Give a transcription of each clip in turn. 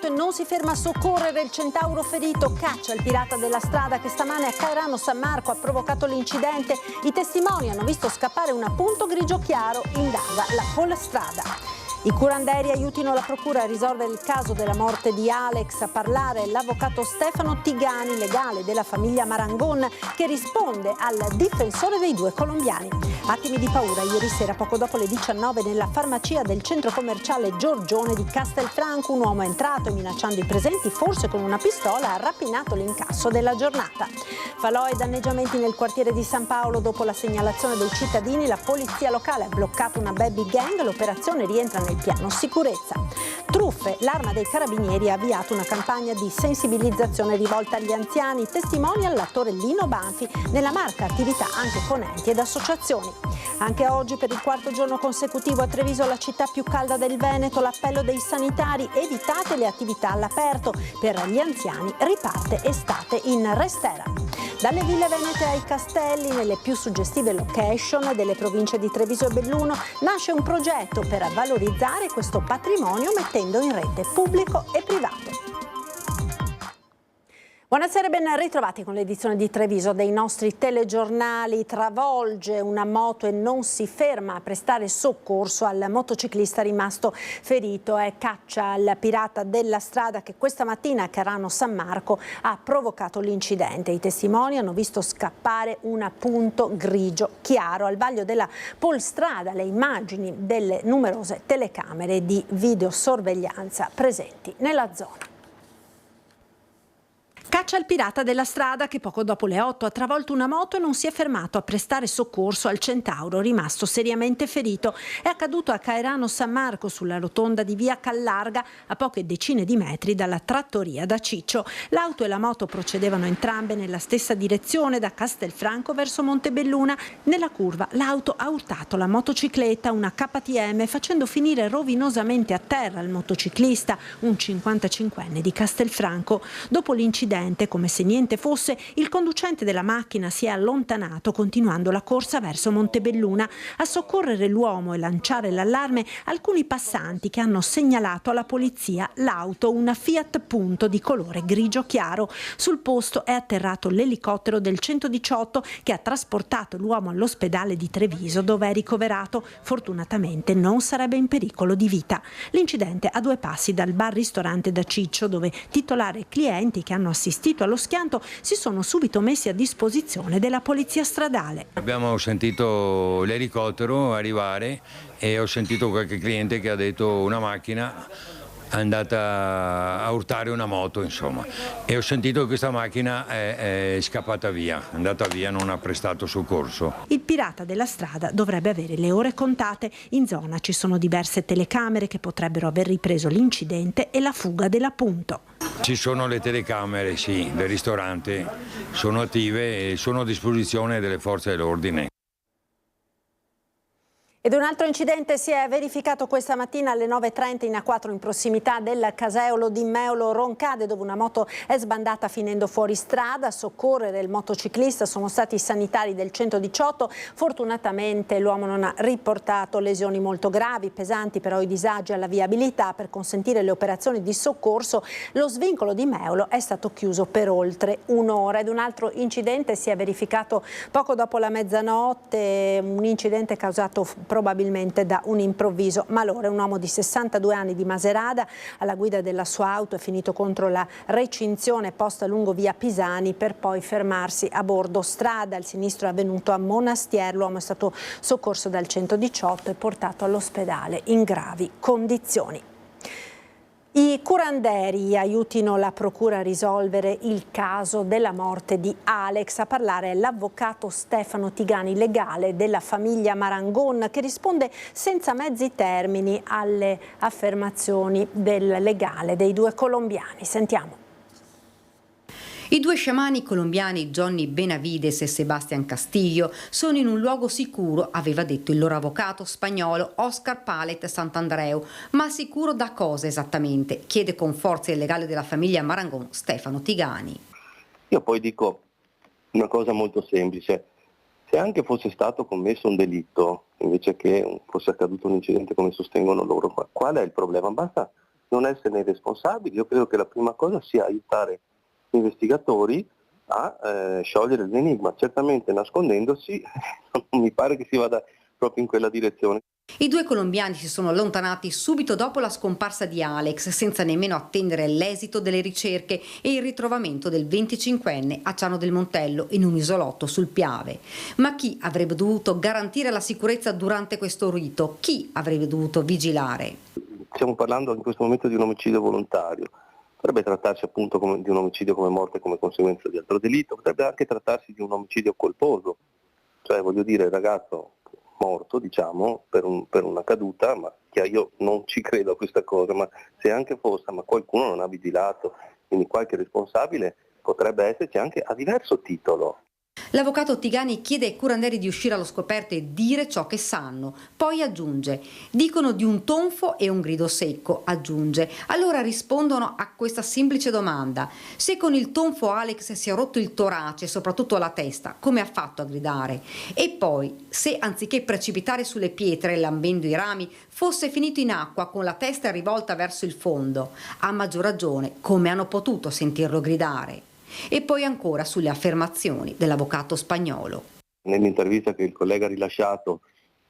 e non si ferma a soccorrere il centauro ferito. Caccia il pirata della strada che stamane a Cairano San Marco ha provocato l'incidente. I testimoni hanno visto scappare un appunto grigio chiaro, indaga la Polstrada. I curanderi aiutino la procura a risolvere il caso della morte di Alex. A parlare l'avvocato Stefano Tigani, legale della famiglia Marangon, che risponde al difensore dei due colombiani. Attimi di paura ieri sera, poco dopo le 19, nella farmacia del centro commerciale Giorgione di Castelfranco. Un uomo è entrato e, minacciando i presenti, forse con una pistola, ha rapinato l'incasso della giornata. Falò e danneggiamenti nel quartiere di San Paolo. Dopo la segnalazione dei cittadini, la polizia locale ha bloccato una baby gang. L'operazione rientra nel piano sicurezza. Truffe, l'Arma dei Carabinieri ha avviato una campagna di sensibilizzazione rivolta agli anziani. Testimonial l'attore Lino Banfi, nella marca attività anche con enti ed associazioni. Anche oggi, per il quarto giorno consecutivo, a Treviso, la città più calda del Veneto, l'appello dei sanitari: evitate le attività all'aperto. Per gli anziani riparte estate in Restera. Dalle ville venete ai castelli, nelle più suggestive location delle province di Treviso e Belluno, nasce un progetto per valorizzare questo patrimonio mettendo in rete pubblico e privato. Buonasera e ben ritrovati con l'edizione di Treviso dei nostri telegiornali. Travolge una moto e non si ferma a prestare soccorso al motociclista rimasto ferito. È caccia al pirata della strada che questa mattina a Cairano San Marco ha provocato l'incidente. I testimoni hanno visto scappare un punto grigio chiaro al vaglio della Polstrada. Le immagini delle numerose telecamere di videosorveglianza presenti nella zona. Caccia al pirata della strada che poco dopo le 8 ha travolto una moto e non si è fermato a prestare soccorso al centauro rimasto seriamente ferito. È accaduto a Cairano San Marco, sulla rotonda di via Callarga, a poche decine di metri dalla trattoria da Ciccio. L'auto e la moto procedevano entrambe nella stessa direzione, da Castelfranco verso Montebelluna. Nella curva l'auto ha urtato la motocicletta, una KTM, facendo finire rovinosamente a terra il motociclista, un 55enne di Castelfranco. Dopo l'incidente, come se niente fosse, il conducente della macchina si è allontanato, continuando la corsa verso Montebelluna. A soccorrere l'uomo e lanciare l'allarme alcuni passanti che hanno segnalato alla polizia l'auto, una Fiat Punto di colore grigio chiaro. Sul posto è atterrato l'elicottero del 118 che ha trasportato l'uomo all'ospedale di Treviso, dove è ricoverato. Fortunatamente non sarebbe in pericolo di vita. L'incidente a 2 passi dal bar-ristorante da Ciccio, dove titolare e clienti che hanno assistito allo schianto si sono subito messi a disposizione della polizia stradale. Abbiamo sentito l'elicottero arrivare e ho sentito qualche cliente che ha detto una macchina è andata a urtare una moto, insomma, e ho sentito che questa macchina è scappata via, è andata via, non ha prestato soccorso. Il pirata della strada dovrebbe avere le ore contate. In zona ci sono diverse telecamere che potrebbero aver ripreso l'incidente e la fuga dell'appunto. Ci sono le telecamere, sì, del ristorante, sono attive e sono a disposizione delle forze dell'ordine. Ed un altro incidente si è verificato questa mattina alle 9:30 in A4 in prossimità del caseolo di Meolo Roncade, dove una moto è sbandata finendo fuori strada. A soccorrere il motociclista sono stati i sanitari del 118. Fortunatamente l'uomo non ha riportato lesioni molto gravi, pesanti però i disagi alla viabilità. Per consentire le operazioni di soccorso lo svincolo di Meolo è stato chiuso per oltre un'ora. Ed un altro incidente si è verificato poco dopo la mezzanotte, un incidente causato probabilmente da un improvviso malore. Un uomo di 62 anni di Maserada alla guida della sua auto è finito contro la recinzione posta lungo via Pisani per poi fermarsi a bordo strada. Il sinistro è avvenuto a Monastier. L'uomo è stato soccorso dal 118 e portato all'ospedale in gravi condizioni. I curanderi aiutino la procura a risolvere il caso della morte di Alex. A parlare è l'avvocato Stefano Tigani, legale della famiglia Marangon, che risponde senza mezzi termini alle affermazioni del legale dei due colombiani. Sentiamo. I due sciamani colombiani Johnny Benavides e Sebastián Castillo sono in un luogo sicuro, aveva detto il loro avvocato spagnolo Oscar Palet Santandreu. Ma sicuro da cosa esattamente? Chiede con forza il legale della famiglia Marangon, Stefano Tigani. Io poi dico una cosa molto semplice: se anche fosse stato commesso un delitto, invece che fosse accaduto un incidente come sostengono loro, qual è il problema? Basta non esserne responsabili. Io credo che la prima cosa sia aiutare gli investigatori a sciogliere l'enigma, certamente nascondendosi non mi pare che si vada proprio in quella direzione. I due colombiani si sono allontanati subito dopo la scomparsa di Alex, senza nemmeno attendere l'esito delle ricerche e il ritrovamento del 25enne a Ciano del Montello in un isolotto sul Piave. Ma chi avrebbe dovuto garantire la sicurezza durante questo rito? Chi avrebbe dovuto vigilare? Stiamo parlando in questo momento di un omicidio volontario. Potrebbe trattarsi appunto di un omicidio come morte come conseguenza di altro delitto, potrebbe anche trattarsi di un omicidio colposo, cioè voglio dire il ragazzo morto diciamo per una caduta, ma io non ci credo a questa cosa, ma se anche fosse, ma qualcuno non ha vigilato, quindi qualche responsabile potrebbe esserci anche a diverso titolo. L'avvocato Tigani chiede ai curandieri di uscire allo scoperto e dire ciò che sanno. Poi aggiunge: dicono di un tonfo e un grido secco, aggiunge. Allora rispondono a questa semplice domanda: se con il tonfo Alex si è rotto il torace e soprattutto la testa, come ha fatto a gridare? E poi, se anziché precipitare sulle pietre lambendo i rami, fosse finito in acqua con la testa rivolta verso il fondo, a maggior ragione come hanno potuto sentirlo gridare? E poi ancora sulle affermazioni dell'avvocato spagnolo. Nell'intervista che il collega ha rilasciato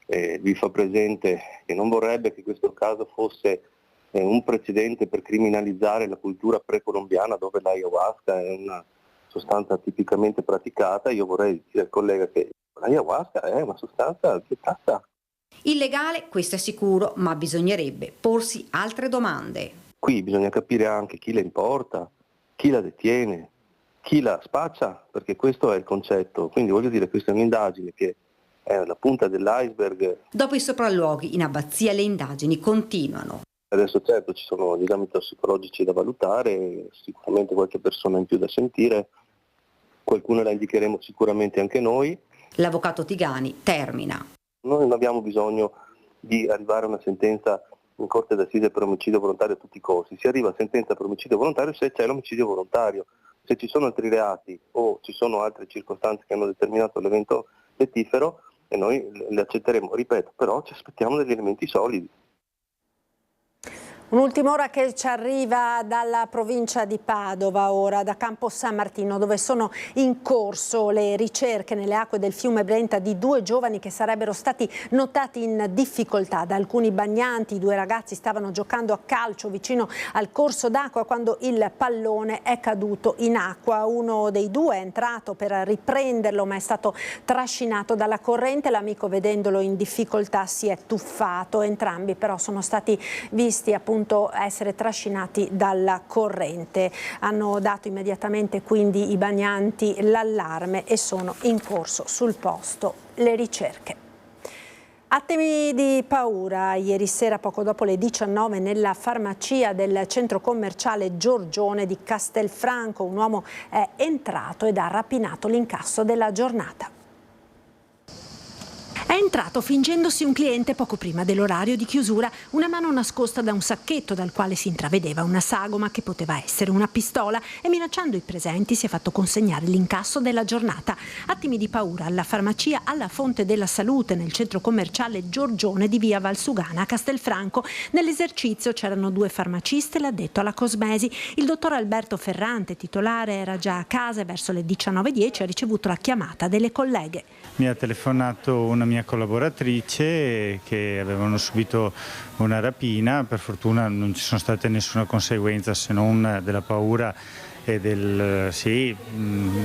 vi fa presente che non vorrebbe che questo caso fosse un precedente per criminalizzare la cultura precolombiana dove l'ayahuasca è una sostanza tipicamente praticata. Io vorrei dire al collega che l'ayahuasca è una sostanza vietata. Illegale, questo è sicuro, ma bisognerebbe porsi altre domande. Qui bisogna capire anche chi la importa, chi la detiene, chi la spaccia, perché questo è il concetto. Quindi voglio dire, questa è un'indagine che è la punta dell'iceberg. Dopo i sopralluoghi in abbazia le indagini continuano. Adesso certo ci sono gli esami tossicologici da valutare, sicuramente qualche persona in più da sentire, qualcuno la indicheremo sicuramente anche noi. L'avvocato Tigani termina. Noi non abbiamo bisogno di arrivare a una sentenza in corte d'assise per omicidio volontario a tutti i costi. Si arriva a sentenza per omicidio volontario se c'è l'omicidio volontario. Se ci sono altri reati o ci sono altre circostanze che hanno determinato l'evento lettifero, e noi le accetteremo, ripeto, però ci aspettiamo degli elementi solidi. Un'ultima ora che ci arriva dalla provincia di Padova, ora da Campo San Martino, dove sono in corso le ricerche nelle acque del fiume Brenta di due giovani che sarebbero stati notati in difficoltà da alcuni bagnanti. I due ragazzi stavano giocando a calcio vicino al corso d'acqua quando il pallone è caduto in acqua. Uno dei due è entrato per riprenderlo, ma è stato trascinato dalla corrente. L'amico, vedendolo in difficoltà, si è tuffato. Entrambi però sono stati visti appunto essere trascinati dalla corrente. Hanno dato immediatamente quindi i bagnanti l'allarme e sono in corso sul posto le ricerche. Attimi di paura ieri sera poco dopo le 19 nella farmacia del centro commerciale Giorgione di Castelfranco. Un uomo è entrato ed ha rapinato l'incasso della giornata. È entrato fingendosi un cliente poco prima dell'orario di chiusura, una mano nascosta da un sacchetto dal quale si intravedeva una sagoma che poteva essere una pistola e minacciando i presenti si è fatto consegnare l'incasso della giornata. Attimi di paura alla farmacia alla Fonte della Salute nel centro commerciale Giorgione di via Valsugana a Castelfranco. Nell'esercizio c'erano due farmaciste e l'addetto alla cosmesi. Il dottor Alberto Ferrante, titolare, era già a casa e verso le 19:10 ha ricevuto la chiamata delle colleghe. Mi ha telefonato una mia collaboratrice che avevano subito una rapina. Per fortuna non ci sono state nessuna conseguenza se non della paura e del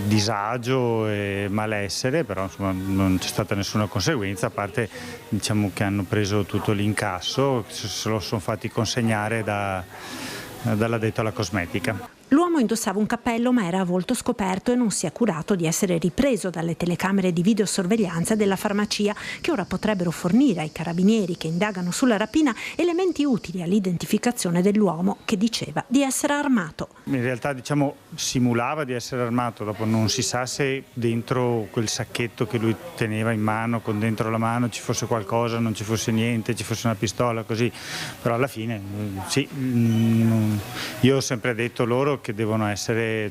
disagio e malessere, però insomma non c'è stata nessuna conseguenza, a parte diciamo che hanno preso tutto l'incasso, se lo sono fatti consegnare dall'addetto alla cosmetica. L'uomo indossava un cappello ma era a volto scoperto e non si è curato di essere ripreso dalle telecamere di videosorveglianza della farmacia, che ora potrebbero fornire ai carabinieri che indagano sulla rapina elementi utili all'identificazione dell'uomo, che diceva di essere armato. In realtà diciamo simulava di essere armato, dopo non si sa se dentro quel sacchetto che lui teneva in mano, con dentro la mano, ci fosse qualcosa, non ci fosse niente, ci fosse una pistola, così, però alla fine sì, io ho sempre detto loro che devono essere,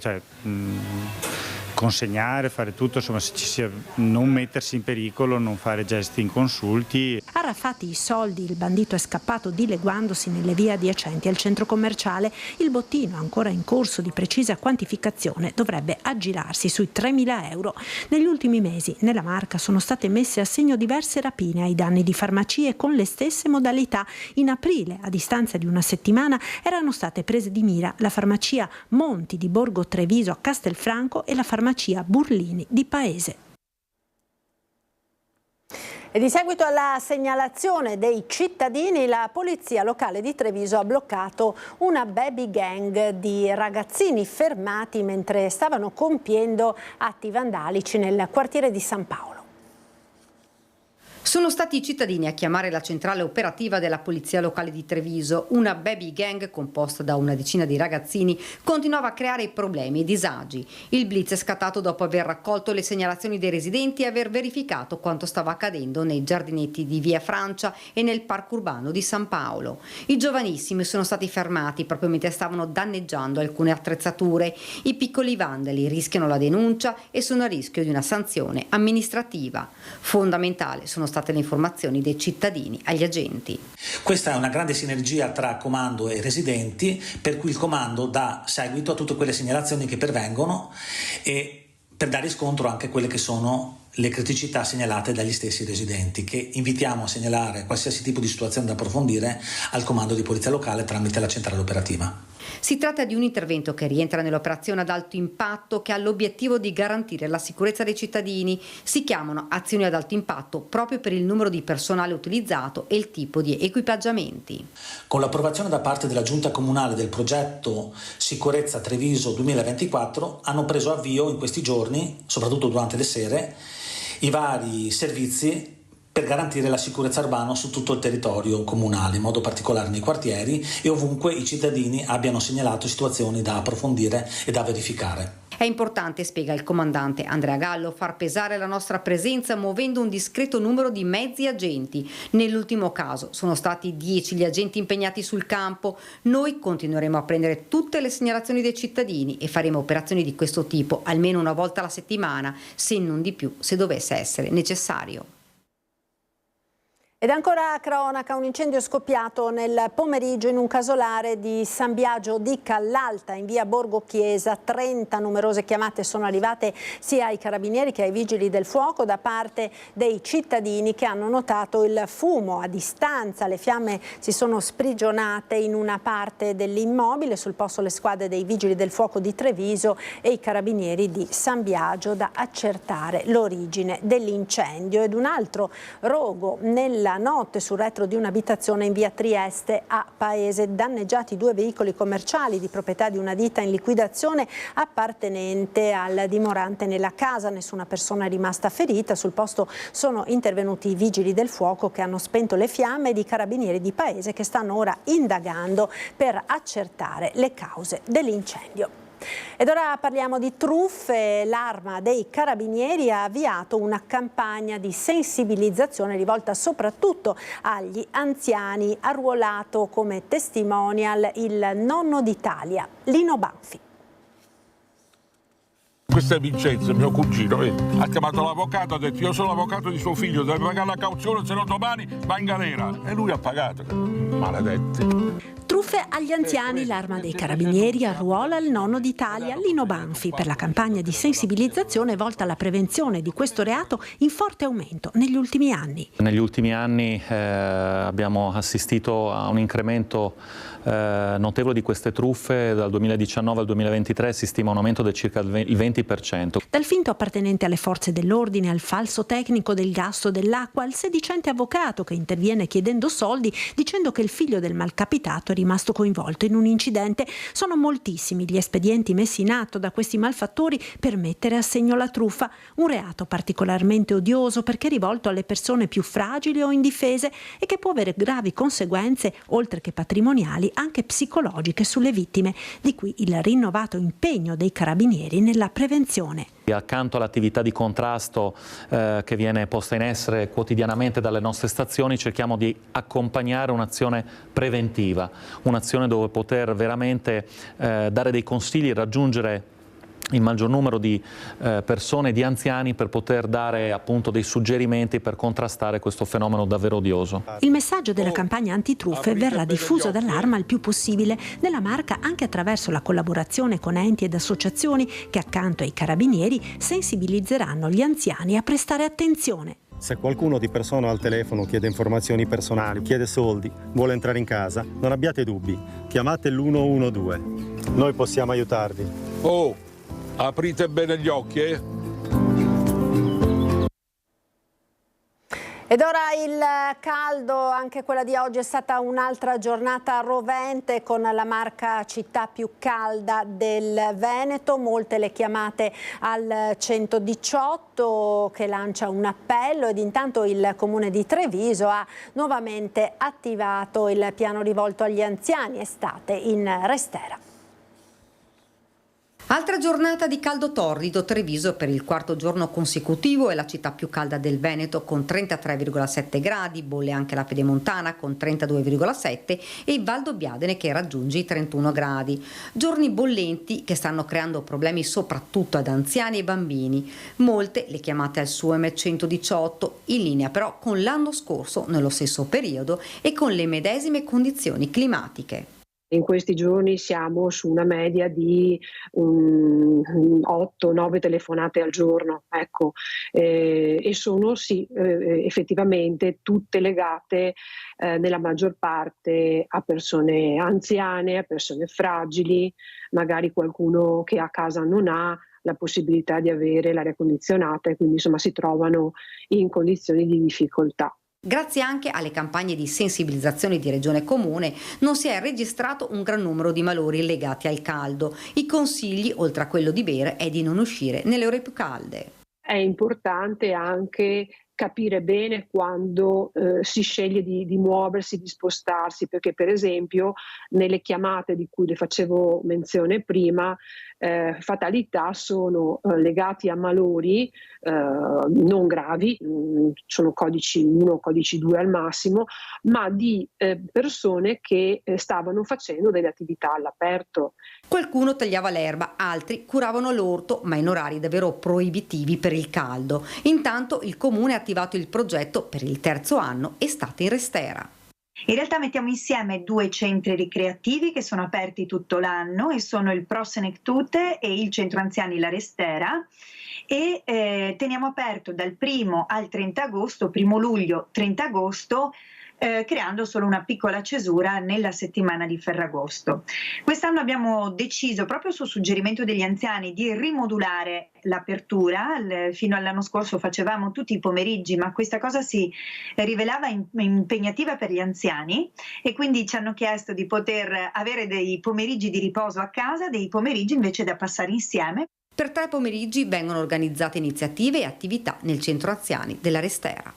consegnare, fare tutto, insomma, non mettersi in pericolo, non fare gesti inconsulti. Arraffati i soldi, il bandito è scappato dileguandosi nelle vie adiacenti al centro commerciale. Il bottino, ancora in corso di precisa quantificazione, dovrebbe aggirarsi sui 3.000 euro. Negli ultimi mesi nella Marca sono state messe a segno diverse rapine ai danni di farmacie con le stesse modalità. In aprile, a distanza di una settimana, erano state prese di mira la farmacia Monti di Borgo Treviso a Castelfranco e la farmacia Burlini di Paese. E di seguito alla segnalazione dei cittadini, la polizia locale di Treviso ha bloccato una baby gang di ragazzini fermati mentre stavano compiendo atti vandalici nel quartiere di San Paolo. Sono stati i cittadini a chiamare la centrale operativa della Polizia Locale di Treviso. Una baby gang composta da una decina di ragazzini continuava a creare problemi e disagi. Il blitz è scattato dopo aver raccolto le segnalazioni dei residenti e aver verificato quanto stava accadendo nei giardinetti di Via Francia e nel parco urbano di San Paolo. I giovanissimi sono stati fermati proprio mentre stavano danneggiando alcune attrezzature. I piccoli vandali rischiano la denuncia e sono a rischio di una sanzione amministrativa. Fondamentale sono state le informazioni dei cittadini agli agenti. Questa è una grande sinergia tra comando e residenti, per cui il comando dà seguito a tutte quelle segnalazioni che pervengono e per dare riscontro anche a quelle che sono le criticità segnalate dagli stessi residenti, che invitiamo a segnalare qualsiasi tipo di situazione da approfondire al comando di polizia locale tramite la centrale operativa. Si tratta di un intervento che rientra nell'operazione ad alto impatto che ha l'obiettivo di garantire la sicurezza dei cittadini. Si chiamano azioni ad alto impatto proprio per il numero di personale utilizzato e il tipo di equipaggiamenti. Con l'approvazione da parte della Giunta Comunale del progetto Sicurezza Treviso 2024 hanno preso avvio in questi giorni, soprattutto durante le sere, i vari servizi per garantire la sicurezza urbana su tutto il territorio comunale, in modo particolare nei quartieri e ovunque i cittadini abbiano segnalato situazioni da approfondire e da verificare. È importante, spiega il comandante Andrea Gallo, far pesare la nostra presenza muovendo un discreto numero di mezzi agenti. Nell'ultimo caso sono stati 10 gli agenti impegnati sul campo. Noi continueremo a prendere tutte le segnalazioni dei cittadini e faremo operazioni di questo tipo almeno una volta alla settimana, se non di più, se dovesse essere necessario. Ed ancora cronaca, un incendio scoppiato nel pomeriggio in un casolare di San Biagio di Callalta in via Borgo Chiesa. 30 numerose chiamate sono arrivate sia ai carabinieri che ai vigili del fuoco da parte dei cittadini che hanno notato il fumo a distanza. Le fiamme si sono sprigionate in una parte dell'immobile, sul posto le squadre dei vigili del fuoco di Treviso e i carabinieri di San Biagio da accertare l'origine dell'incendio. Ed un altro rogo nella notte sul retro di un'abitazione in via Trieste a Paese, danneggiati 2 veicoli commerciali di proprietà di una ditta in liquidazione appartenente al dimorante nella casa. Nessuna persona è rimasta ferita. Sul posto sono intervenuti i vigili del fuoco che hanno spento le fiamme ed i carabinieri di Paese che stanno ora indagando per accertare le cause dell'incendio. Ed ora parliamo di truffe. L'Arma dei Carabinieri ha avviato una campagna di sensibilizzazione rivolta soprattutto agli anziani. Arruolato come testimonial il nonno d'Italia, Lino Banfi. Questo è Vincenzo, mio cugino, ha chiamato l'avvocato, ha detto io sono l'avvocato di suo figlio, deve pagare la cauzione, se no domani va in galera. E lui ha pagato. Maledetti. Truffe agli anziani, l'Arma dei Carabinieri arruola il nonno d'Italia, Lino Banfi, per la campagna di sensibilizzazione volta alla prevenzione di questo reato in forte aumento negli ultimi anni. Negli ultimi anni abbiamo assistito a un incremento notevole di queste truffe. Dal 2019 al 2023 si stima un aumento del circa il 20%. Dal finto appartenente alle forze dell'ordine al falso tecnico del gas o dell'acqua, al sedicente avvocato che interviene chiedendo soldi dicendo che il figlio del malcapitato è rimasto coinvolto in un incidente, sono moltissimi gli espedienti messi in atto da questi malfattori per mettere a segno la truffa, un reato particolarmente odioso perché rivolto alle persone più fragili o indifese e che può avere gravi conseguenze, oltre che patrimoniali, anche psicologiche sulle vittime, di cui il rinnovato impegno dei carabinieri nella prevenzione. Accanto all'attività di contrasto che viene posta in essere quotidianamente dalle nostre stazioni, cerchiamo di accompagnare un'azione preventiva, un'azione dove poter veramente dare dei consigli, raggiungere il maggior numero di persone, di anziani, per poter dare appunto dei suggerimenti per contrastare questo fenomeno davvero odioso. Il messaggio della campagna antitruffe verrà diffuso dall'Arma il più possibile nella Marca, anche attraverso la collaborazione con enti ed associazioni che accanto ai carabinieri sensibilizzeranno gli anziani a prestare attenzione. Se qualcuno di persona al telefono chiede informazioni personali, chiede soldi, vuole entrare in casa, non abbiate dubbi, chiamate l'112. Noi possiamo aiutarvi. Oh, aprite bene gli occhi, Ed ora il caldo, anche quella di oggi è stata un'altra giornata rovente con la Marca città più calda del Veneto, molte le chiamate al 118 che lancia un appello, ed intanto il Comune di Treviso ha nuovamente attivato il piano rivolto agli anziani, estate in Restera. Altra giornata di caldo torrido. Treviso per il quarto giorno consecutivo è la città più calda del Veneto con 33,7 gradi, bolle anche la Pedemontana con 32,7 e Valdobbiadene che raggiunge i 31 gradi. Giorni bollenti che stanno creando problemi soprattutto ad anziani e bambini. Molte le chiamate al SUEM 118, in linea però con l'anno scorso nello stesso periodo e con le medesime condizioni climatiche. In questi giorni siamo su una media di 8-9 telefonate al giorno, ecco, e sono sì, effettivamente tutte legate nella maggior parte a persone anziane, a persone fragili, magari qualcuno che a casa non ha la possibilità di avere l'aria condizionata e quindi insomma si trovano in condizioni di difficoltà. Grazie anche alle campagne di sensibilizzazione di Regione e Comune non si è registrato un gran numero di malori legati al caldo. I consigli, oltre a quello di bere, è di non uscire nelle ore più calde. È importante anche capire bene quando si sceglie di muoversi, di spostarsi, perché per esempio nelle chiamate di cui le facevo menzione prima, fatalità sono legati a malori non gravi, sono codici 1, codici 2 al massimo, ma di persone che stavano facendo delle attività all'aperto. Qualcuno tagliava l'erba, altri curavano l'orto, ma in orari davvero proibitivi per il caldo. Intanto il Comune ha attivato il progetto per il terzo anno Estate in Restera. In realtà mettiamo insieme 2 centri ricreativi che sono aperti tutto l'anno e sono il Pro Senectute e il Centro Anziani La Restera, e teniamo aperto dal 1 al 30 agosto, 1 luglio, 30 agosto, creando solo una piccola cesura nella settimana di Ferragosto. Quest'anno abbiamo deciso, proprio su suggerimento degli anziani, di rimodulare l'apertura. Fino all'anno scorso facevamo tutti i pomeriggi, ma questa cosa si rivelava impegnativa per gli anziani e quindi ci hanno chiesto di poter avere dei pomeriggi di riposo a casa, dei pomeriggi invece da passare insieme. Per 3 pomeriggi vengono organizzate iniziative e attività nel centro anziani della Restera.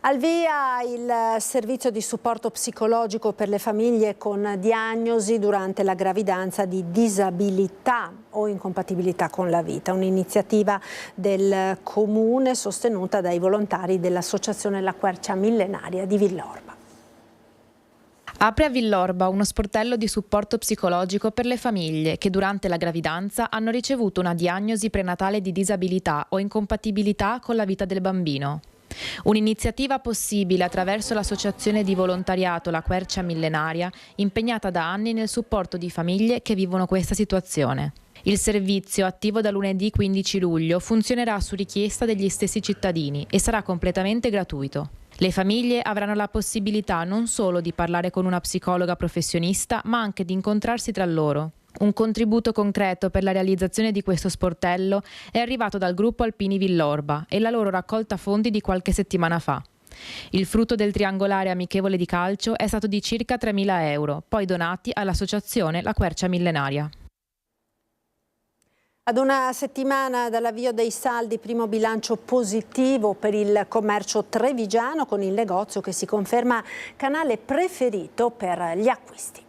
Al via il servizio di supporto psicologico per le famiglie con diagnosi durante la gravidanza di disabilità o incompatibilità con la vita, un'iniziativa del Comune sostenuta dai volontari dell'Associazione La Quercia Millenaria di Villorba. Apre a Villorba uno sportello di supporto psicologico per le famiglie che durante la gravidanza hanno ricevuto una diagnosi prenatale di disabilità o incompatibilità con la vita del bambino. Un'iniziativa possibile attraverso l'associazione di volontariato La Quercia Millenaria, impegnata da anni nel supporto di famiglie che vivono questa situazione. Il servizio, attivo da lunedì 15 luglio, funzionerà su richiesta degli stessi cittadini e sarà completamente gratuito. Le famiglie avranno la possibilità non solo di parlare con una psicologa professionista, ma anche di incontrarsi tra loro. Un contributo concreto per la realizzazione di questo sportello è arrivato dal gruppo Alpini Villorba e la loro raccolta fondi di qualche settimana fa. Il frutto del triangolare amichevole di calcio è stato di circa 3.000 euro, poi donati all'associazione La Quercia Millenaria. Ad una settimana dall'avvio dei saldi, primo bilancio positivo per il commercio trevigiano, con il negozio che si conferma canale preferito per gli acquisti.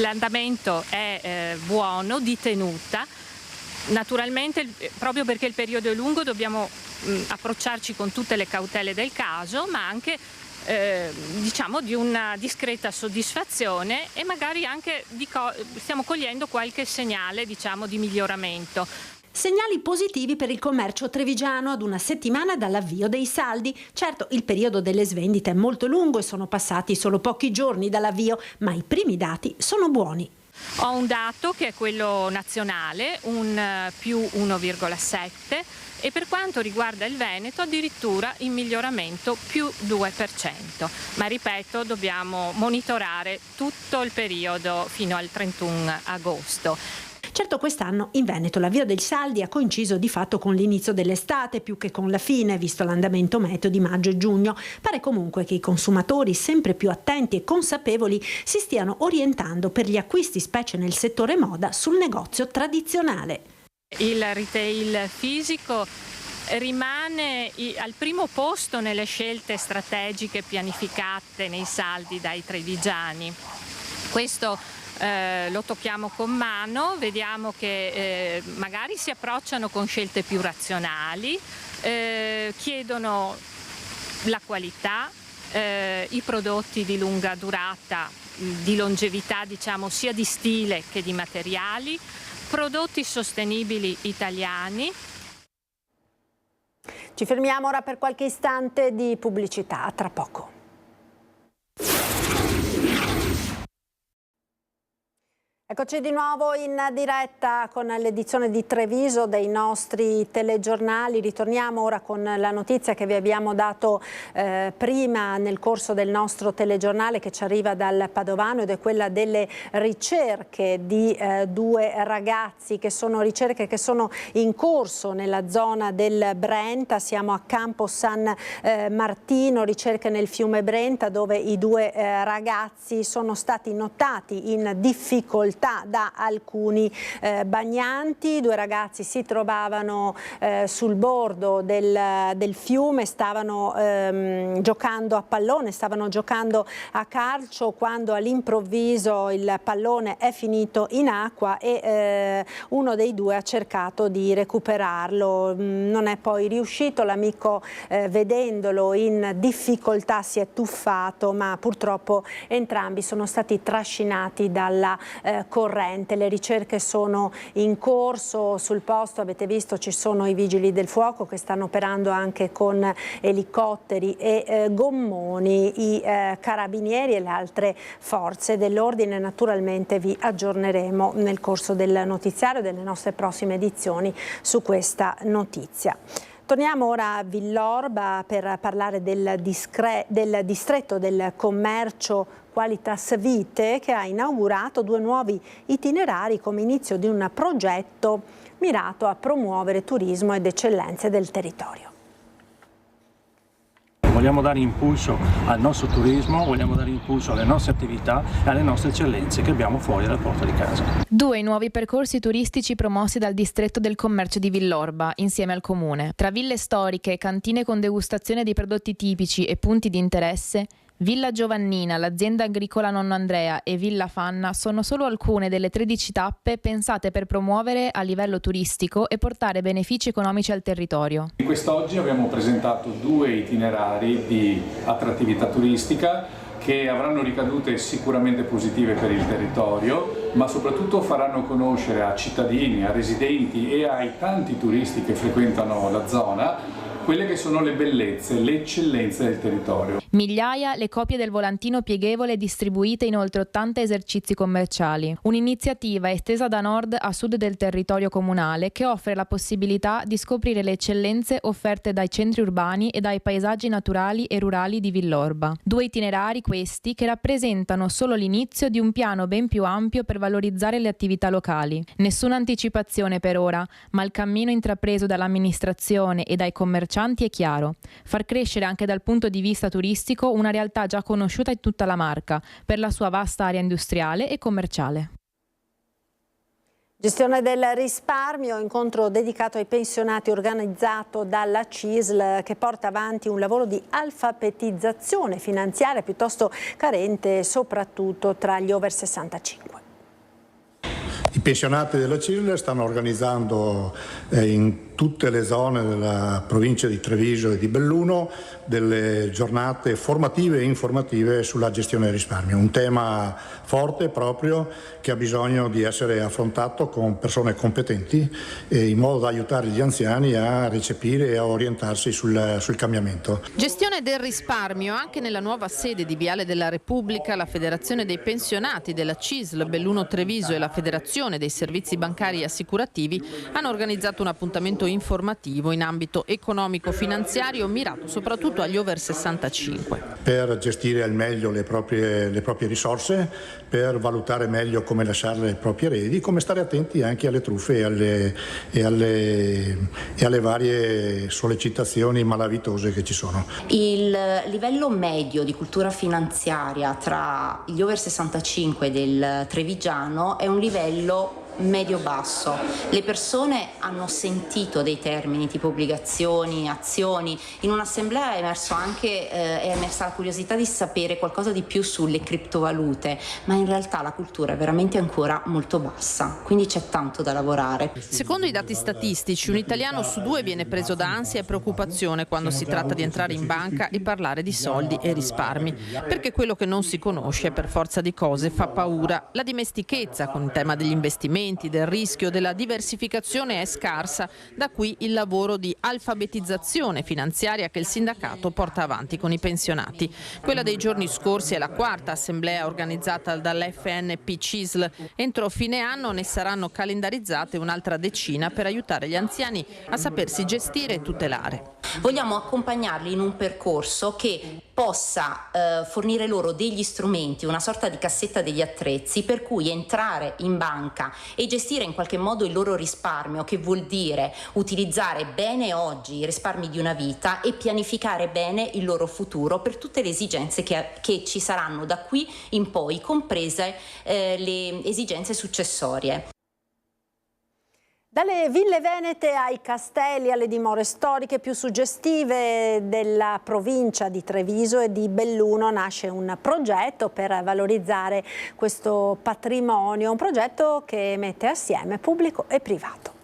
L'andamento è buono, di tenuta. Naturalmente, proprio perché il periodo è lungo, dobbiamo approcciarci con tutte le cautele del caso, ma anche diciamo di una discreta soddisfazione e magari anche stiamo cogliendo qualche segnale, diciamo, di miglioramento. Segnali positivi per il commercio trevigiano ad una settimana dall'avvio dei saldi. Certo, il periodo delle svendite è molto lungo e sono passati solo pochi giorni dall'avvio, ma i primi dati sono buoni. Ho un dato che è quello nazionale, un più 1,7, e per quanto riguarda il Veneto addirittura in miglioramento più 2%. Ma ripeto, dobbiamo monitorare tutto il periodo fino al 31 agosto. Certo, quest'anno in Veneto l'avvio dei saldi ha coinciso di fatto con l'inizio dell'estate più che con la fine, visto l'andamento meteo di maggio e giugno. Pare comunque che i consumatori, sempre più attenti e consapevoli, si stiano orientando per gli acquisti, specie nel settore moda, sul negozio tradizionale. Il retail fisico rimane al primo posto nelle scelte strategiche pianificate nei saldi dai trevigiani. Questo lo tocchiamo con mano, vediamo che magari si approcciano con scelte più razionali, chiedono la qualità, i prodotti di lunga durata, di longevità, diciamo, sia di stile che di materiali, prodotti sostenibili italiani. Ci fermiamo ora per qualche istante di pubblicità, tra poco. Eccoci di nuovo in diretta con l'edizione di Treviso dei nostri telegiornali. Ritorniamo ora con la notizia che vi abbiamo dato prima nel corso del nostro telegiornale, che ci arriva dal Padovano, ed è quella delle ricerche di due ragazzi, che sono ricerche che sono in corso nella zona del Brenta. Siamo a Campo San Martino, ricerche nel fiume Brenta, dove i due ragazzi sono stati notati in difficoltà da alcuni bagnanti. I due ragazzi si trovavano sul bordo del fiume, stavano giocando a pallone, stavano giocando a calcio, quando all'improvviso il pallone è finito in acqua e uno dei due ha cercato di recuperarlo. Non è poi riuscito, l'amico vedendolo in difficoltà si è tuffato, ma purtroppo entrambi sono stati trascinati dalla corrente. Le ricerche sono in corso, sul posto avete visto ci sono i vigili del fuoco che stanno operando anche con elicotteri e gommoni, i carabinieri e le altre forze dell'ordine. Naturalmente vi aggiorneremo nel corso del notiziario e delle nostre prossime edizioni su questa notizia. Torniamo ora a Villorba per parlare del distretto del commercio Qualitas Vite, che ha inaugurato due nuovi itinerari come inizio di un progetto mirato a promuovere turismo ed eccellenze del territorio. Vogliamo dare impulso al nostro turismo, vogliamo dare impulso alle nostre attività e alle nostre eccellenze che abbiamo fuori dalla porta di casa. Due nuovi percorsi turistici promossi dal distretto del commercio di Villorba insieme al comune. Tra ville storiche, cantine con degustazione dei prodotti tipici e punti di interesse, Villa Giovannina, l'azienda agricola Nonno Andrea e Villa Fanna sono solo alcune delle 13 tappe pensate per promuovere a livello turistico e portare benefici economici al territorio. Quest'oggi abbiamo presentato due itinerari di attrattività turistica che avranno ricadute sicuramente positive per il territorio, ma soprattutto faranno conoscere a cittadini, a residenti e ai tanti turisti che frequentano la zona quelle che sono le bellezze, le eccellenze del territorio. Migliaia le copie del volantino pieghevole distribuite in oltre 80 esercizi commerciali. Un'iniziativa estesa da nord a sud del territorio comunale che offre la possibilità di scoprire le eccellenze offerte dai centri urbani e dai paesaggi naturali e rurali di Villorba. Due itinerari questi che rappresentano solo l'inizio di un piano ben più ampio per valorizzare le attività locali. Nessuna anticipazione per ora, ma il cammino intrapreso dall'amministrazione e dai commercianti è chiaro: far crescere anche dal punto di vista turistico una realtà già conosciuta in tutta la Marca per la sua vasta area industriale e commerciale. Gestione del risparmio, incontro dedicato ai pensionati organizzato dalla CISL, che porta avanti un lavoro di alfabetizzazione finanziaria piuttosto carente, soprattutto tra gli over 65. I pensionati della CISL stanno organizzando in tutte le zone della provincia di Treviso e di Belluno delle giornate formative e informative sulla gestione del risparmio, un tema forte proprio che ha bisogno di essere affrontato con persone competenti in modo da aiutare gli anziani a recepire e a orientarsi sul cambiamento. Gestione del risparmio anche nella nuova sede di Viale della Repubblica. La Federazione dei Pensionati della CISL Belluno Treviso e la Federazione dei Servizi Bancari e Assicurativi hanno organizzato un appuntamento informativo in ambito economico-finanziario mirato soprattutto agli over 65. Per gestire al meglio le proprie risorse, per valutare meglio come lasciarle ai propri eredi, come stare attenti anche alle truffe e alle varie sollecitazioni malavitose che ci sono. Il livello medio di cultura finanziaria tra gli over 65 del trevigiano è un livello medio-basso. Le persone hanno sentito dei termini tipo obbligazioni, azioni. In un'assemblea è emersa la curiosità di sapere qualcosa di più sulle criptovalute, ma in realtà la cultura è veramente ancora molto bassa, quindi c'è tanto da lavorare. Secondo i dati statistici, un italiano su 2 viene preso da ansia e preoccupazione quando si tratta di entrare in banca e parlare di soldi e risparmi, perché quello che non si conosce per forza di cose fa paura. La dimestichezza con il tema degli investimenti, del rischio, della diversificazione è scarsa, da qui il lavoro di alfabetizzazione finanziaria che il sindacato porta avanti con i pensionati. Quella dei giorni scorsi è la 4ª assemblea organizzata dall'FNP CISL. Entro fine anno ne saranno calendarizzate un'altra decina per aiutare gli anziani a sapersi gestire e tutelare. Vogliamo accompagnarli in un percorso che possa fornire loro degli strumenti, una sorta di cassetta degli attrezzi per cui entrare in banca e gestire in qualche modo il loro risparmio, che vuol dire utilizzare bene oggi i risparmi di una vita e pianificare bene il loro futuro per tutte le esigenze che ci saranno da qui in poi, comprese le esigenze successorie. Dalle ville venete ai castelli, alle dimore storiche più suggestive della provincia di Treviso e di Belluno nasce un progetto per valorizzare questo patrimonio, un progetto che mette assieme pubblico e privato.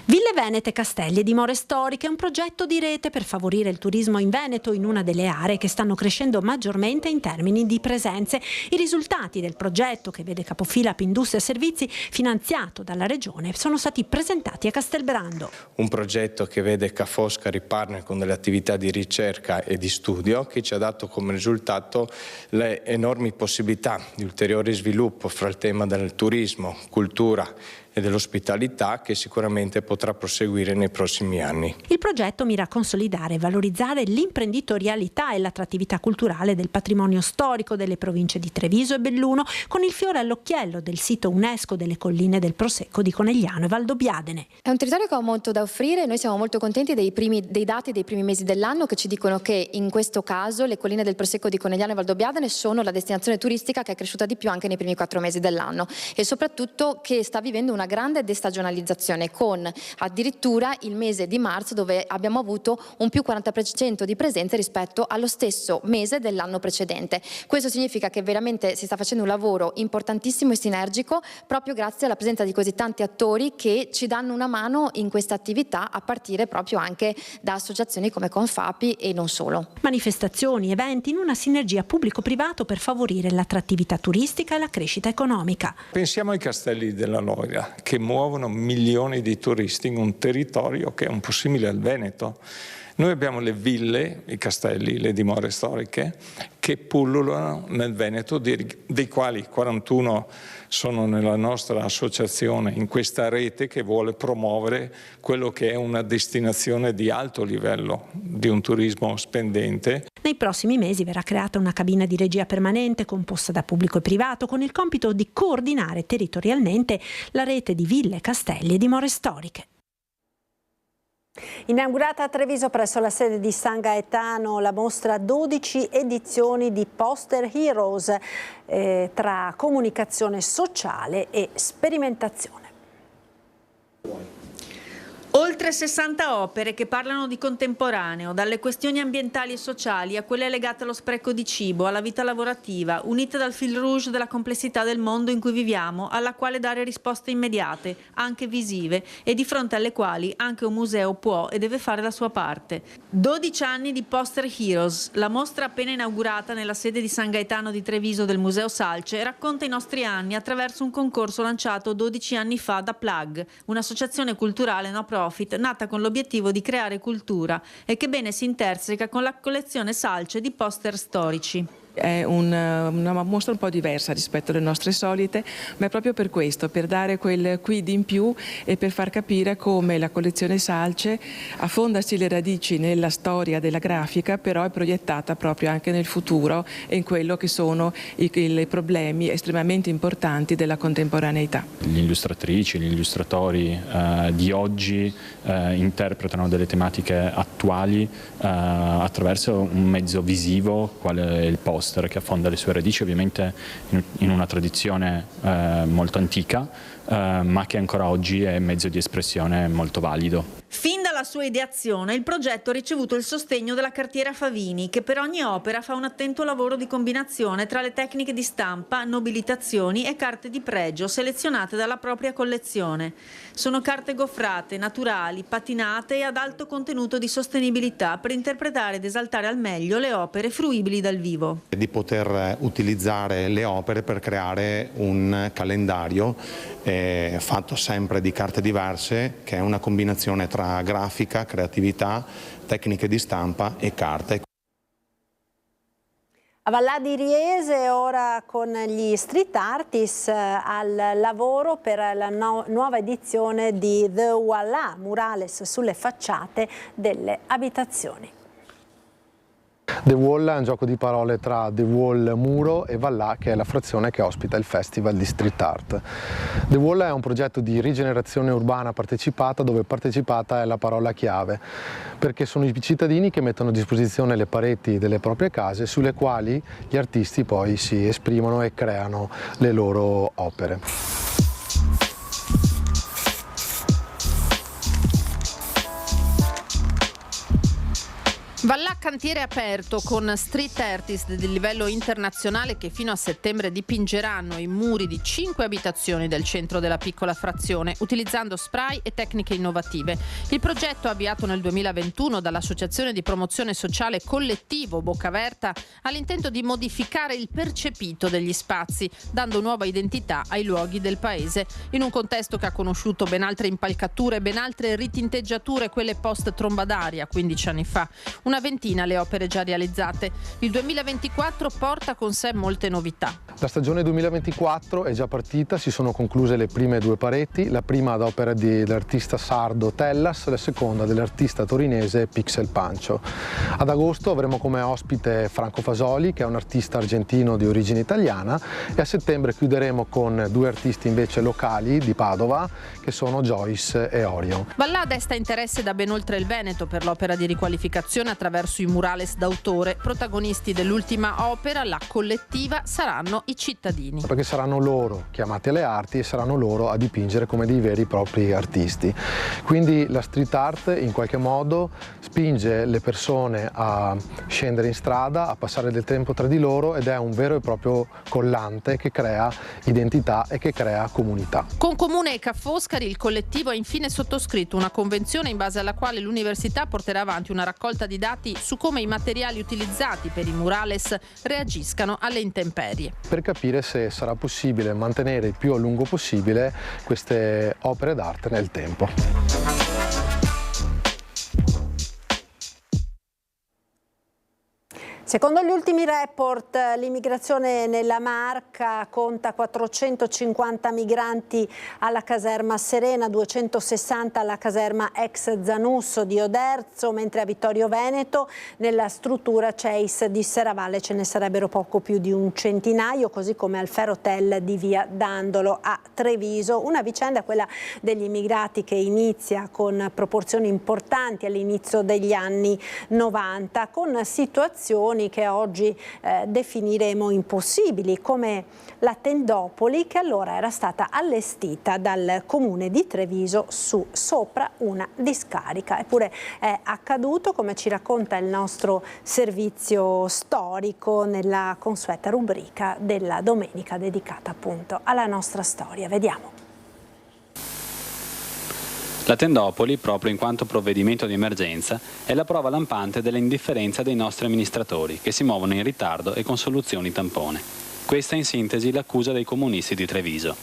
Ville Venete, Castelli e Dimore Storiche è un progetto di rete per favorire il turismo in Veneto, in una delle aree che stanno crescendo maggiormente in termini di presenze. I risultati del progetto, che vede capofila Industria e Servizi, finanziato dalla Regione, sono stati presentati a Castelbrando. Un progetto che vede Ca' Foscari partner con delle attività di ricerca e di studio, che ci ha dato come risultato le enormi possibilità di ulteriore sviluppo fra il tema del turismo, cultura e dell'ospitalità, che sicuramente potrà proseguire nei prossimi anni. Il progetto mira a consolidare e valorizzare l'imprenditorialità e l'attrattività culturale del patrimonio storico delle province di Treviso e Belluno, con il fiore all'occhiello del sito UNESCO delle colline del Prosecco di Conegliano e Valdobbiadene. È un territorio che ha molto da offrire. Noi siamo molto contenti dei dati dei primi mesi dell'anno, che ci dicono che in questo caso le colline del Prosecco di Conegliano e Valdobbiadene sono la destinazione turistica che è cresciuta di più anche nei primi 4 mesi dell'anno, e soprattutto che sta vivendo una grande destagionalizzazione, con addirittura il mese di marzo dove abbiamo avuto un più 40% di presenze rispetto allo stesso mese dell'anno precedente. Questo significa che veramente si sta facendo un lavoro importantissimo e sinergico, proprio grazie alla presenza di così tanti attori che ci danno una mano in questa attività, a partire proprio anche da associazioni come Confapi e non solo. Manifestazioni, eventi in una sinergia pubblico-privato per favorire l'attrattività turistica e la crescita economica. Pensiamo ai castelli della Loira, che muovono milioni di turisti in un territorio che è un po' simile al Veneto. Noi abbiamo le ville, i castelli, le dimore storiche, che pullulano nel Veneto, dei quali 41 sono nella nostra associazione, in questa rete che vuole promuovere quello che è una destinazione di alto livello, di un turismo spendente. Nei prossimi mesi verrà creata una cabina di regia permanente composta da pubblico e privato, con il compito di coordinare territorialmente la rete di ville, castelli e dimore storiche. Inaugurata a Treviso presso la sede di San Gaetano la mostra 12 edizioni di Poster Heroes tra comunicazione sociale e sperimentazione. Oltre Oltre 60 opere che parlano di contemporaneo, dalle questioni ambientali e sociali a quelle legate allo spreco di cibo, alla vita lavorativa, unite dal fil rouge della complessità del mondo in cui viviamo, alla quale dare risposte immediate, anche visive, e di fronte alle quali anche un museo può e deve fare la sua parte. 12 anni di Poster Heroes, la mostra appena inaugurata nella sede di San Gaetano di Treviso del Museo Salce, racconta i nostri anni attraverso un concorso lanciato 12 anni fa da Plug, un'associazione culturale no profit nata con l'obiettivo di creare cultura e che bene si interseca con la collezione Salce di poster storici. È una mostra un po' diversa rispetto alle nostre solite, ma è proprio per questo, per dare quel quid in più e per far capire come la collezione Salce affondarsi le radici nella storia della grafica, però è proiettata proprio anche nel futuro e in quello che sono i problemi estremamente importanti della contemporaneità. Gli illustratrici, gli illustratori di oggi interpretano delle tematiche attuali attraverso un mezzo visivo quale è il poster, che affonda le sue radici ovviamente in una tradizione molto antica, ma che ancora oggi è mezzo di espressione molto valido. Fin dalla sua ideazione il progetto ha ricevuto il sostegno della cartiera Favini, che per ogni opera fa un attento lavoro di combinazione tra le tecniche di stampa, nobilitazioni e carte di pregio selezionate dalla propria collezione. Sono carte goffrate, naturali, patinate e ad alto contenuto di sostenibilità per interpretare ed esaltare al meglio le opere fruibili dal vivo. Di poter utilizzare le opere per creare un calendario fatto sempre di carte diverse, che è una combinazione tra grafica, creatività, tecniche di stampa e carte. A Vallà di Riese ora con gli street artist al lavoro per la nuova edizione di The Wallà, murales sulle facciate delle abitazioni. The Wall è un gioco di parole tra The Wall muro e Vallà, che è la frazione che ospita il Festival di Street Art. The Wall è un progetto di rigenerazione urbana partecipata, dove partecipata è la parola chiave, perché sono i cittadini che mettono a disposizione le pareti delle proprie case, sulle quali gli artisti poi si esprimono e creano le loro opere. Vallà cantiere aperto con street artist di livello internazionale che fino a settembre dipingeranno i muri di 5 abitazioni del centro della piccola frazione utilizzando spray e tecniche innovative. Il progetto, avviato nel 2021 dall'Associazione di Promozione Sociale Collettivo Boccaverta, ha l'intento di modificare il percepito degli spazi, dando nuova identità ai luoghi del paese, in un contesto che ha conosciuto ben altre impalcature, ben altre ritinteggiature, quelle post tromba d'aria 15 anni fa. Una ventina le opere già realizzate. Il 2024 porta con sé molte novità. La stagione 2024 è già partita, si sono concluse le prime 2 pareti, la prima ad opera dell'artista sardo Tellas, la seconda dell'artista torinese Pixel Pancho. Ad agosto avremo come ospite Franco Fasoli, che è un artista argentino di origine italiana, e a settembre chiuderemo con 2 artisti invece locali di Padova, che sono Joyce e Orion. Vallà desta interesse da ben oltre il Veneto per l'opera di riqualificazione attraverso i murales d'autore. Protagonisti dell'ultima opera, la collettiva, saranno i cittadini. Perché saranno loro chiamati alle arti e saranno loro a dipingere come dei veri e propri artisti. Quindi la street art in qualche modo spinge le persone a scendere in strada, a passare del tempo tra di loro, ed è un vero e proprio collante che crea identità e che crea comunità. Con Comune e Ca' Foscari il collettivo ha infine sottoscritto una convenzione in base alla quale l'università porterà avanti una raccolta di dati su come i materiali utilizzati per i murales reagiscano alle intemperie. Per capire se sarà possibile mantenere il più a lungo possibile queste opere d'arte nel tempo. Secondo gli ultimi report, l'immigrazione nella Marca conta 450 migranti alla caserma Serena, 260 alla caserma ex Zanusso di Oderzo, mentre a Vittorio Veneto, nella struttura CEIS di Serravalle, ce ne sarebbero poco più di un centinaio, così come al Ferrotel di via Dandolo a Treviso. Una vicenda, quella degli immigrati, che inizia con proporzioni importanti all'inizio degli anni 90, con situazioni situazioni che oggi definiremo impossibili, come la tendopoli che allora era stata allestita dal comune di Treviso sopra una discarica. Eppure è accaduto, come ci racconta il nostro servizio storico nella consueta rubrica della domenica dedicata appunto alla nostra storia. Vediamo. La tendopoli, proprio in quanto provvedimento di emergenza, è la prova lampante dell'indifferenza dei nostri amministratori, che si muovono in ritardo e con soluzioni tampone. Questa è in sintesi l'accusa dei comunisti di Treviso.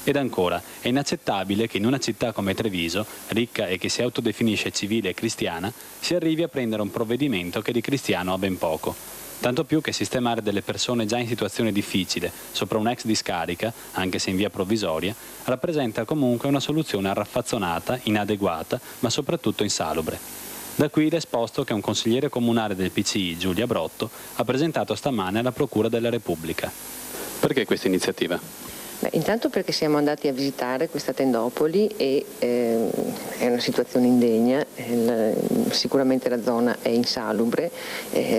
Ed ancora, è inaccettabile che in una città come Treviso, ricca e che si autodefinisce civile e cristiana, si arrivi a prendere un provvedimento che di cristiano ha ben poco. Tanto più che sistemare delle persone già in situazione difficile sopra un'ex discarica, anche se in via provvisoria, rappresenta comunque una soluzione raffazzonata, inadeguata, ma soprattutto insalubre. Da qui l'esposto che un consigliere comunale del PCI, Giulia Brotto, ha presentato stamane alla Procura della Repubblica. Perché questa iniziativa? Intanto perché siamo andati a visitare questa tendopoli e è una situazione indegna, sicuramente la zona è insalubre,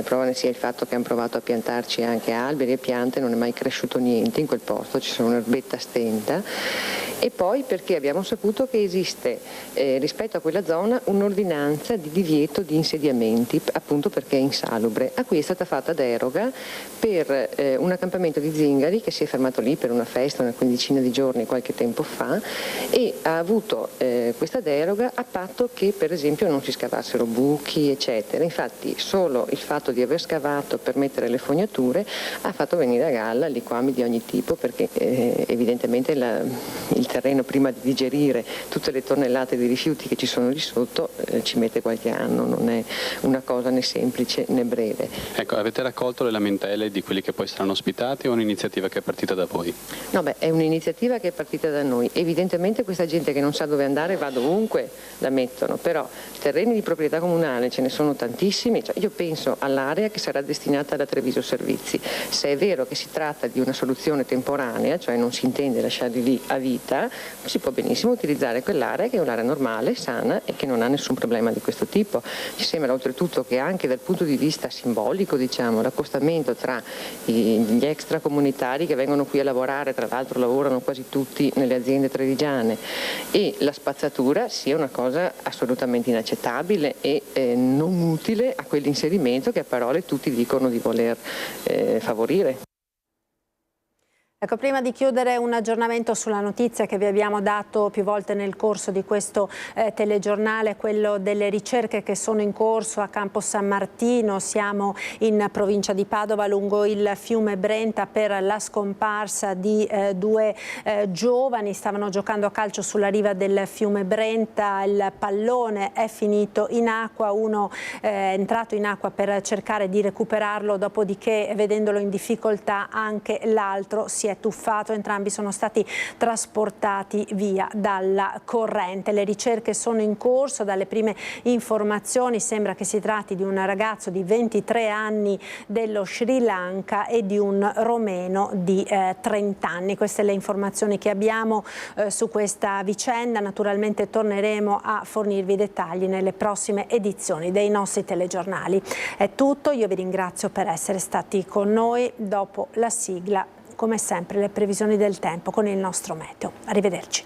prova ne sia il fatto che hanno provato a piantarci anche alberi e piante, non è mai cresciuto niente in quel posto, ci sono un'erbetta stenta, e poi perché abbiamo saputo che esiste rispetto a quella zona un'ordinanza di divieto di insediamenti, appunto perché è insalubre, a cui è stata fatta deroga per un accampamento di zingari che si è fermato lì per una festa, una quindicina di giorni qualche tempo fa, e ha avuto questa deroga a patto che per esempio non si scavassero buchi eccetera. Infatti solo il fatto di aver scavato per mettere le fognature ha fatto venire a galla liquami di ogni tipo, perché evidentemente il terreno prima di digerire tutte le tonnellate di rifiuti che ci sono lì sotto ci mette qualche anno, non è una cosa né semplice né breve. Ecco, avete raccolto le lamentele di quelli che poi saranno ospitati o è un'iniziativa che è partita da voi? No, è un'iniziativa che è partita da noi. Evidentemente questa gente che non sa dove andare va dovunque, la mettono, però terreni di proprietà comunale ce ne sono tantissimi, io penso all'area che sarà destinata alla Treviso Servizi. Se è vero che si tratta di una soluzione temporanea, cioè non si intende lasciarli lì a vita, si può benissimo utilizzare quell'area che è un'area normale, sana e che non ha nessun problema di questo tipo. Ci sembra oltretutto che anche dal punto di vista simbolico, l'accostamento tra gli extracomunitari che vengono qui a lavorare, tra l'altro lavorano quasi tutti nelle aziende trevigiane, e la spazzatura sia una cosa assolutamente inaccettabile e non utile a quell'inserimento che a parole tutti dicono di voler favorire. Ecco, prima di chiudere un aggiornamento sulla notizia che vi abbiamo dato più volte nel corso di questo telegiornale, quello delle ricerche che sono in corso a Campo San Martino. Siamo in provincia di Padova lungo il fiume Brenta per la scomparsa di due giovani. Stavano giocando a calcio sulla riva del fiume Brenta, il pallone è finito in acqua, uno è entrato in acqua per cercare di recuperarlo, dopodiché vedendolo in difficoltà anche l'altro si è tuffato, entrambi sono stati trasportati via dalla corrente. Le ricerche sono in corso, dalle prime informazioni sembra che si tratti di un ragazzo di 23 anni dello Sri Lanka e di un romeno di 30 anni. Queste le informazioni che abbiamo su questa vicenda. Naturalmente torneremo a fornirvi i dettagli nelle prossime edizioni dei nostri telegiornali. È tutto, io vi ringrazio per essere stati con noi. Dopo la sigla, come sempre, le previsioni del tempo con il nostro meteo. Arrivederci.